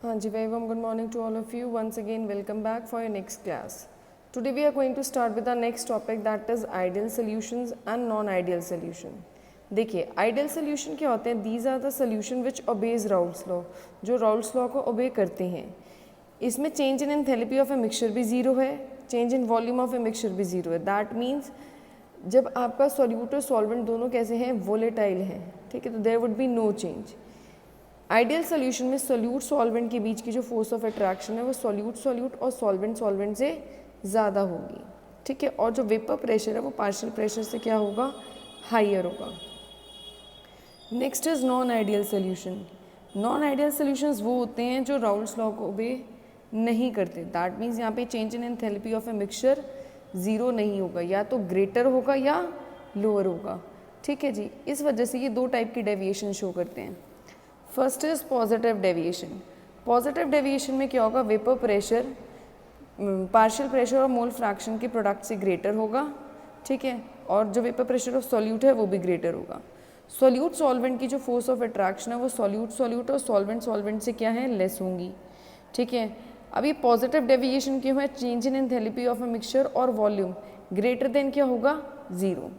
हाँ जी, very warm good morning to all of you. Once again, welcome back for your next class. Today we are going to start with our next topic, that is ideal solutions and non-ideal solution. देखिए, ideal solution क्या होते हैं? These are the solution which obeys Raoult's law, जो Raoult's law को obey करते हैं. इसमें change in enthalpy of a mixture भी zero है, change in volume of a mixture भी zero है. That means जब आपका solute और solvent दोनों कैसे हैं? volatile हैं, ठीक है? तो there would be no change. Ideal solution में सोल्यूट सॉल्वेंट के बीच की जो फोर्स ऑफ अट्रैक्शन है वो सोल्यूट और सॉल्वेंट से ज़्यादा होगी, ठीक है. और जो वेपर प्रेशर है वो पार्शियल प्रेशर से क्या होगा? हाइयर होगा. Next is non ideal solution. Non ideal solutions वो होते हैं जो राउल्ट्स लॉ को ओबे नहीं करते. दैट मीन्स यहाँ पे change in enthalpy of a mixture zero नहीं होगा, या तो ग्रेटर होगा या लोअर होगा, ठीक है जी. इस वजह से ये दो टाइप की डेविएशन शो करते हैं. First is positive deviation. Positive deviation में क्या होगा? वेपर प्रेशर पार्शियल प्रेशर और मोल फ्रैक्शन के प्रोडक्ट से ग्रेटर होगा, ठीक है. और जो वेपर प्रेशर ऑफ सॉल्यूट है वो भी ग्रेटर होगा. सॉल्यूट सॉल्वेंट की जो फोर्स ऑफ अट्रैक्शन है वो सॉल्यूट और सॉल्वेंट से क्या है? लेस होंगी, ठीक है. अब ये पॉजिटिव डेविएशन क्यों है? Change in enthalpy of a mixture और वॉल्यूम ग्रेटर देन क्या होगा? ज़ीरो.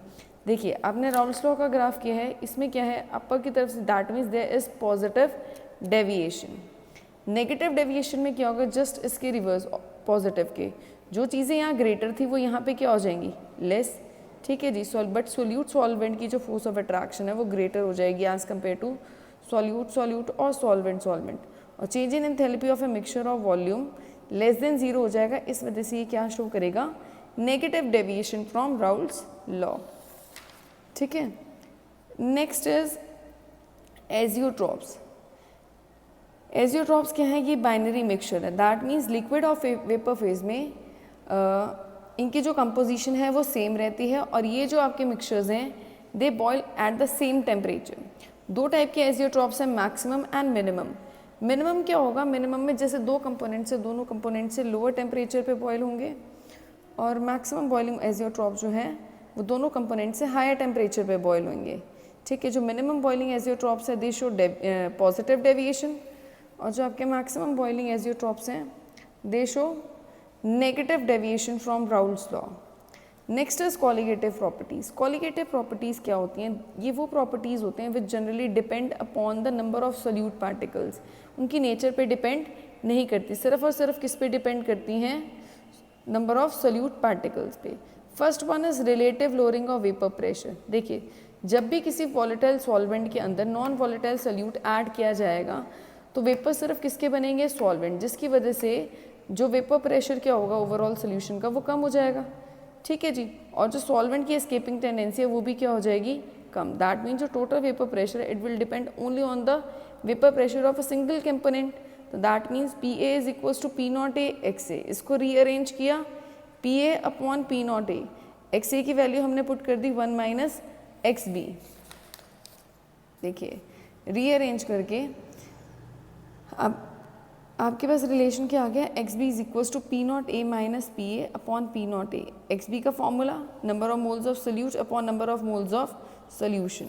देखिए, आपने राउल्ट्स लॉ का ग्राफ किया है, इसमें क्या है? अपर की तरफ से that means there is positive deviation. Negative deviation में क्या होगा? जस्ट इसके रिवर्स पॉजिटिव के. जो चीज़ें यहाँ ग्रेटर थी वो यहाँ पे क्या हो जाएंगी? लेस, ठीक है जी. बट सोल्यूट सॉल्वेंट की जो फोर्स ऑफ अट्रैक्शन है वो ग्रेटर हो जाएगी एज कम्पेयर टू सोल्यूट और सॉल्वेंट. और change in enthalpy of a mixture of volume less than zero हो जाएगा. इस वजह से ये क्या शो करेगा? Negative deviation from Raoult's law, ठीक है. Next is azeotropes. एजियोट्रॉप्स क्या है? ये बाइनरी मिक्सचर है. दैट मीन्स लिक्विड और वेपर फेज में इनकी जो कंपोजिशन है वो सेम रहती है. और ये जो आपके मिक्सचर्स हैं they boil at the same temperature. दो टाइप के एजियोट्रॉप्स हैं, मैक्सिमम एंड मिनिमम. मिनिमम क्या होगा? मिनिमम में जैसे दो कंपोनेंट से दोनों कंपोनेंट से लोअर टेम्परेचर पे बॉयल होंगे, और मैक्सिमम बॉइलिंग एजियोट्रॉप जो है वो दोनों कंपोनेंट से हायर टेम्परेचर पे बॉयल होंगे, ठीक है. जो मिनिमम बॉइलिंग एजियोट्रॉप्स है दे शो पॉजिटिव डेविएशन, और जो आपके मैक्सिमम बॉइलिंग एजियोट्रॉप्स हैं दे show negative deviation from Raoult's law. Next is colligative properties. Colligative properties क्या होती हैं? ये वो प्रॉपर्टीज़ होते हैं which generally depend upon the number of solute particles. उनकी नेचर पे डिपेंड नहीं करती, सिर्फ और सिर्फ किस पे डिपेंड करती हैं? नंबर ऑफ सोल्यूट पार्टिकल्स पे. First one is relative lowering of vapour pressure. देखिए, जब भी किसी वॉलेटाइल सॉल्वेंट के अंदर नॉन वॉलेटाइल सोल्यूट ऐड किया जाएगा तो वेपर सिर्फ किसके बनेंगे? सॉल्वेंट, जिसकी वजह से जो वेपर प्रेशर क्या होगा ओवरऑल सोल्यूशन का वो कम हो जाएगा, ठीक है जी. और जो सॉल्वेंट की एस्केपिंग टेंडेंसी है वो भी क्या हो जाएगी? कम. दैट मीन्स जो टोटल वेपर प्रेशर है it will depend only on the vapour pressure of a single component. तो that means P A is equals to P naught A X A. इसको रीअरेंज किया, P A upon P naught A. X A की value हमने put कर दी 1 minus X B. देखिए, rearrange करके अब आपके पास रिलेशन क्या आ गया? X B is equals to P naught A minus P A upon P naught A. X B का formula number of moles of solute upon number of moles of solution.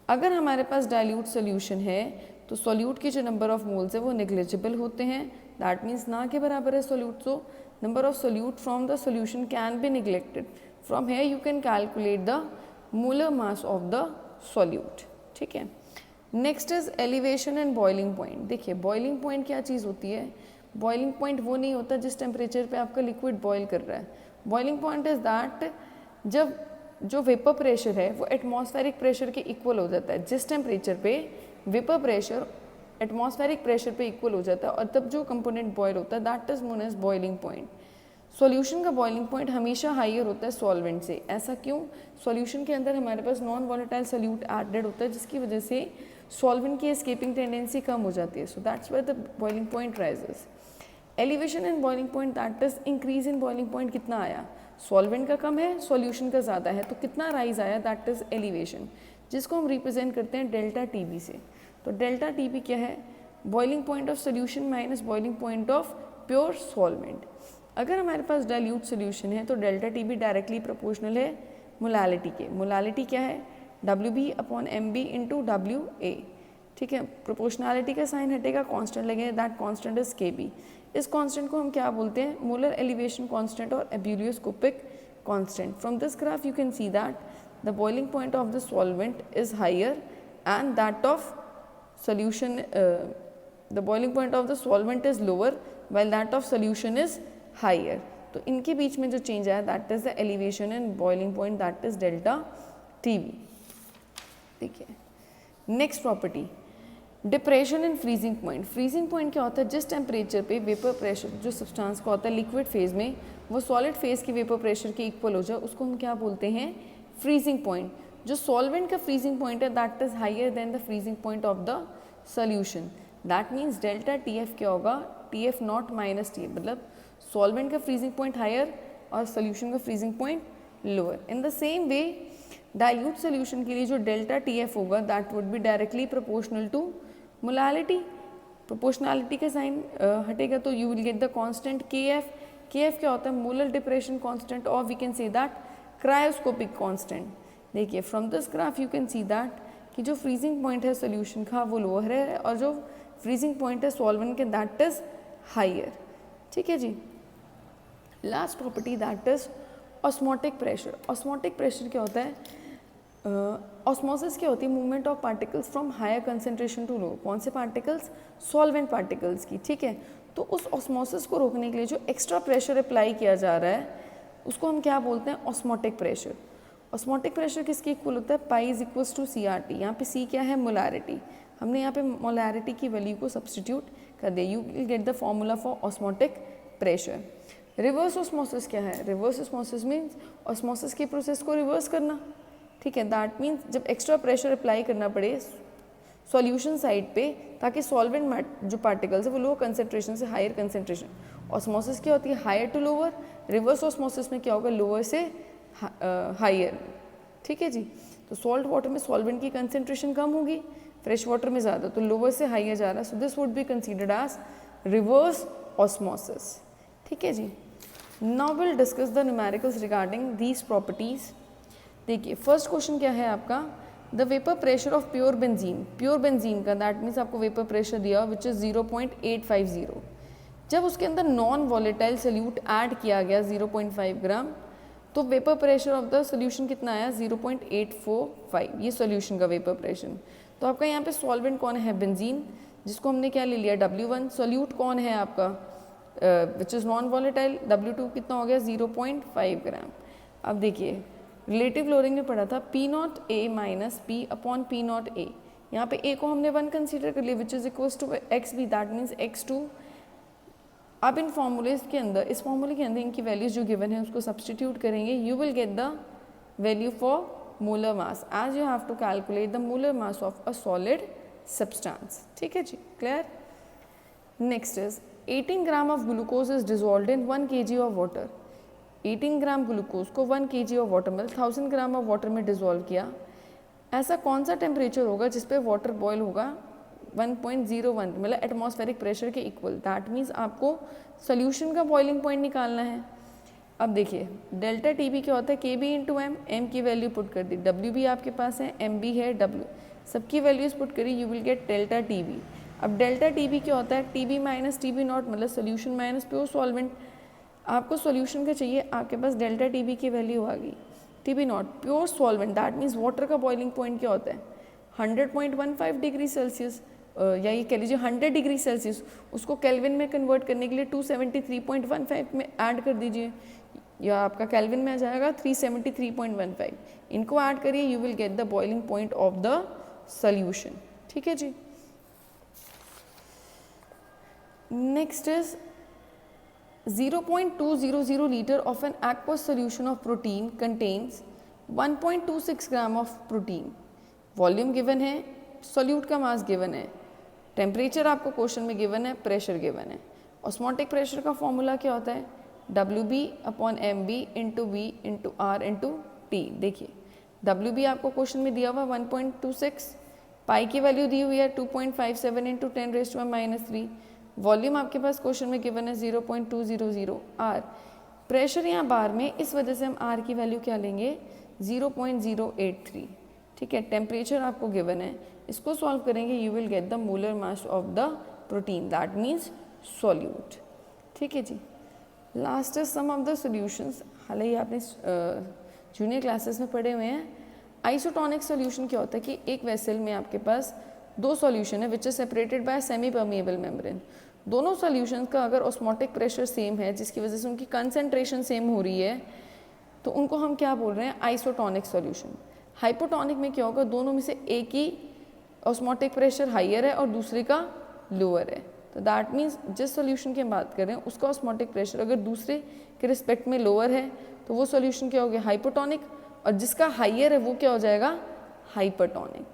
अगर हमारे पास डाइल्यूट सोल्यूशन है तो solute के जो number of moles है वो नेग्लिजिबल होते हैं. दैट मीन्स ना के बराबर है solute. So number of solute from the solution can be neglected. From here you can calculate the molar mass of the solute, ठीक है. Next is elevation and boiling point. देखिए, boiling point क्या चीज़ होती है? बॉइलिंग पॉइंट वो नहीं होता जिस टेम्परेचर पे आपका लिक्विड बॉयल कर रहा है. बॉइलिंग पॉइंट इज दैट जब जो वेपर प्रेशर है वो एटमॉस्फेरिक प्रेशर के इक्वल हो जाता है. जिस टेम्परेचर पे वेपर प्रेशर एटमॉस्फेरिक प्रेशर पे इक्वल हो जाता है और तब जो कंपोनेंट बॉयल होता है that is known as boiling point. Solution का बॉइलिंग पॉइंट हमेशा हाइयर होता है सॉल्वेंट से. ऐसा क्यों? सॉल्यूशन के अंदर हमारे पास नॉन वॉलेटाइल सोल्यूट एडेड होता है जिसकी वजह से सॉल्वेंट की एस्केपिंग टेंडेंसी कम हो जाती है. So that's why the boiling point rises. Elevation and boiling point that is increase in boiling point कितना आया? सॉल्वेंट का कम है, सॉल्यूशन का ज़्यादा है, तो कितना राइज आया? दैट इज एलिवेशन, जिसको हम रिप्रेजेंट करते हैं डेल्टा टी बी से. तो डेल्टा टी बी क्या है? Boiling point of solution minus boiling point of pure solvent. अगर हमारे पास डाइल्यूट सोल्यूशन है तो delta T B directly proportional है मोलालिटी के. मोलालिटी क्या है? W B upon M B into W A, ठीक है। प्रोपोर्शनैलिटी का साइन हटेगा, कांस्टेंट लगेगा, दैट कांस्टेंट इज Kb। इस कांस्टेंट को हम क्या बोलते हैं? मोलर एलिवेशन कांस्टेंट और ebullioscopic constant. From this graph you can see that the boiling point of the solvent is higher and that of solution the boiling point of the solvent is lower while that of solution is higher। तो इनके बीच में जो change आया that is the elevation and boiling point, that is delta TV. ठीक है। Next property, depression and freezing point. Freezing point क्या होता है? जिस टेम्परेचर पे वेपर प्रेशर जो सब्सटेंस का होता है लिक्विड फेज में वो सॉलिड फेज की वेपर प्रेशर के इक्वल हो जाए, उसको हम क्या बोलते हैं? Freezing point. जो सॉल्वेंट का फ्रीजिंग पॉइंट है that is higher than the freezing point of the solution. That means delta TF क्या होगा? TF नॉट माइनस TF, मतलब सॉल्वेंट का फ्रीजिंग पॉइंट हायर और सॉल्यूशन का freezing point lower. In the same way dilute solution के लिए जो delta TF होगा that would be directly proportional to molality. Proportionality का साइन हटेगा तो you will get the constant KF। KF क्या होता है? मोलर डिप्रेशन कांस्टेंट, और we can say that cryoscopic constant. देखिए from this graph you can see that कि जो फ्रीजिंग पॉइंट है सॉल्यूशन का वो लोअर है और जो फ्रीजिंग पॉइंट है सॉल्वेंट के दैट इज हायर। ठीक है जी। Last property that is osmotic pressure. Osmotic pressure क्या होता है? ऑस्मोसिस क्या होती है? Movement of particles from higher concentration to low. कौन से पार्टिकल्स? सॉल्वेंट पार्टिकल्स की। ठीक है। तो उस ऑस्मोसिस को रोकने के लिए जो एक्स्ट्रा प्रेशर अप्लाई किया जा रहा है उसको हम क्या बोलते हैं? Osmotic pressure. ऑस्मोटिक प्रेशर किसके इक्वल होता है? Pi is equals to CRT। यहाँ पे C क्या है? मोलैरिटी। हमने यहाँ पे मोलैरिटी की वैल्यू को सब्सटीट्यूट कर दिया। You will get the formula for osmotic pressure. Reverse osmosis क्या है? रिवर्स ऑस्मोसिस मीन्स ऑस्मोसिस की प्रोसेस को रिवर्स करना। ठीक है। दैट मीन्स जब एक्स्ट्रा प्रेशर अप्लाई करना पड़े सॉल्यूशन साइड पे ताकि सॉल्वेंट जो पार्टिकल्स है वो लो कंसेंट्रेशन से हायर कंसेंट्रेशन। ऑस्मोसिस क्या होती है? Higher to lower. Reverse osmosis में क्या होगा? लोअर से हायर। ठीक है जी। तो सॉल्ट वाटर में सॉल्वेंट की कंसेंट्रेशन कम होगी, फ्रेश वाटर में ज़्यादा, तो लोअर से हायर जा रहा है। So this would be considered as reverse osmosis. ठीक है जी। Now will discuss the numericals regarding these properties. देखिए फर्स्ट क्वेश्चन क्या है आपका? The vapour pressure of pure benzene. Pure benzene का दैट मीन्स आपको वेपर प्रेशर दिया विच इज़ 0.850। जब उसके अंदर नॉन वॉलेटाइल सोल्यूट ऐड किया गया 0.5 ग्राम तो vapour pressure of the solution कितना आया? 0.845। ये सोल्यूशन का वेपर प्रेशर। तो आपका यहाँ पे सॉल्वेंट कौन है? बेंजीन, जिसको हमने क्या ले लिया? W1। सोल्यूट कौन है आपका? Which is non volatile. W2 कितना हो गया? 0.5 ग्राम। अब देखिए रिलेटिव लोअरिंग में पढ़ा था P0A minus P upon P0A। यहाँ पे A को हमने 1 कंसीडर कर लिया which is equals to XB, that means X2। अब इन फॉर्मूलेज के अंदर, इस फॉर्मूले के अंदर इनकी वैल्यूज जो गिवन है उसको सब्सटीट्यूट करेंगे। You will get the value for molar mass as you have to calculate the molar mass of a solid substance. ठीक है जी, clear. Next is 18 gram of glucose is dissolved in 1 kg of water. 18 gram glucose को 1 kg of water में 1000 gram of water में dissolve किया। ऐसा कौन सा टेम्परेचर होगा जिस पे वाटर बॉयल होगा 1.01, मतलब एटमॉस्फेरिक प्रेशर के इक्वल। दैट मीन्स आपको सोल्यूशन का बॉइलिंग पॉइंट निकालना है। अब देखिए डेल्टा TB क्या होता है? KB इंटू M की वैल्यू पुट कर दी, W भी आपके पास है, M भी है, W सबकी वैल्यूज पुट करी, you will get delta TB। अब डेल्टा TB क्या होता है? TB माइनस TB नॉट, मतलब सोल्यूशन माइनस प्योर सॉल्वेंट। आपको सोल्यूशन का चाहिए, आपके पास डेल्टा TB की वैल्यू आ गई, TB not pure solvent. That means water का बॉइलिंग पॉइंट क्या होता है? 100.15 डिग्री सेल्सियस, या ये कह लीजिए 100 डिग्री सेल्सियस। उसको केल्विन में कन्वर्ट करने के लिए 273.15 में ऐड कर दीजिए, या आपका केल्विन में आ जाएगा 373.15। इनको ऐड करिए, you will get the boiling point of the solution. ठीक है जी। Next is 0.200 liter of an aqueous solution of protein contains 1.26 gram of protein. Volume given है, सोल्यूट का मास गिवन है, टेम्परेचर आपको क्वेश्चन में गिवन है, प्रेशर गिवन है। ऑस्मोटिक प्रेशर का फॉर्मूला क्या होता है? WB upon MB into V into R into T। देखिए WB आपको क्वेश्चन में दिया हुआ 1.26, पाई की वैल्यू दी हुई है 2.57 इंटू 10⁻³ वॉल्यूम आपके पास क्वेश्चन में गिवन है 0.200 R। प्रेशर यहाँ बार में, इस वजह से हम R की वैल्यू क्या लेंगे? 0.083। ठीक है। टेम्परेचर आपको गिवन है, इसको सॉल्व करेंगे you will get the molar mass of the protein, that means solute. ठीक है जी। Last is some of the solutions, हालांकि आपने जूनियर क्लासेस में पढ़े हुए हैं। आइसोटोनिक सॉल्यूशन क्या होता है कि एक वेसल में आपके पास दो सॉल्यूशन है which is separated by semi permeable membrane. दोनों सॉल्यूशंस का अगर ऑस्मोटिक प्रेशर सेम है जिसकी वजह से उनकी कंसंट्रेशन सेम हो रही है तो उनको हम क्या बोल रहे हैं, आइसोटोनिक सॉल्यूशन। हाइपोटोनिक में क्या होगा, दोनों में से एक ही ऑस्मोटिक प्रेशर हाइयर है और दूसरे का लोअर है, तो दैट मीन्स जिस सॉल्यूशन की हम बात कर रहे हैं उसका ऑस्मोटिक प्रेशर अगर दूसरे के रिस्पेक्ट में लोअर है तो वो सॉल्यूशन क्या हो गया, हाइपोटोनिक, और जिसका हाइयर है वो क्या हो जाएगा, hypertonic.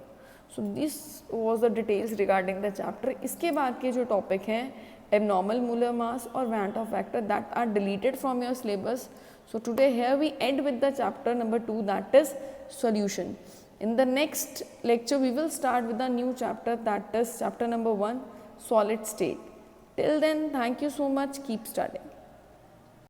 So this was the details regarding the chapter. इसके बाद के जो टॉपिक हैं एबनॉर्मल मोलर मास और van't Hoff factor that are deleted from your syllabus. So today here we end with the chapter number 2, that is solution. In the next lecture we will start with a new chapter, that is chapter number 1, solid state. Till then, thank you so much, keep studying.